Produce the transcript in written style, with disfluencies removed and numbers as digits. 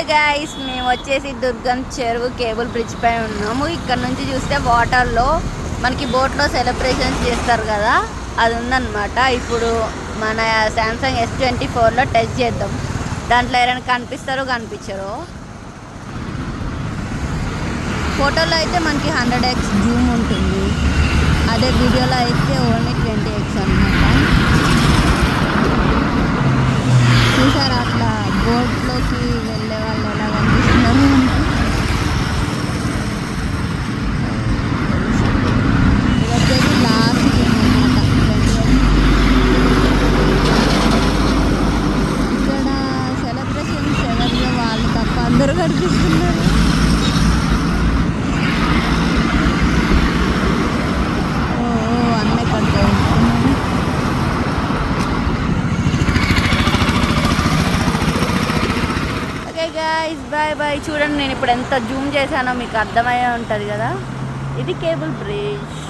Guys మేము వచ్చేసి దుర్గం చెరువు కేబుల్ బ్రిడ్జ్ పై ఉన్నాము. ఇక్కడ నుంచి చూస్తే వాటర్లో మనకి బోట్లో సెలబ్రేషన్స్ చేస్తారు కదా, అది ఉందన్నమాట. ఇప్పుడు మన శాంసంగ్ S24లో టెస్ట్ చేద్దాం. దాంట్లో ఎవరైనా కనిపిస్తారో కనిపించరు. ఫోటోలో అయితే మనకి 100x జూమ్ ఉంటుంది, అదే వీడియోలో అయితే ఓన్లీ 20x అన్నమాట. చూసారా అట్లా బోట్లోకి వెళ్ళే వాళ్ళు ఎలా కనిపిస్తున్నారు. ఇది వచ్చేసి లాస్ట్ అనమాట. ఇక్కడ సెలబ్రేషన్స్ ఎవరిలో వాళ్ళు తప్ప అందరూ కనిపిస్తున్నారు. అన్నీ కడుతున్నారు. Guys bye bye. చూడండి నేను ఇప్పుడు ఎంత జూమ్ చేశానో మీకు అర్థమయ్యే ఉంటుంది కదా. ఇది కేబుల్ బ్రిడ్జ్.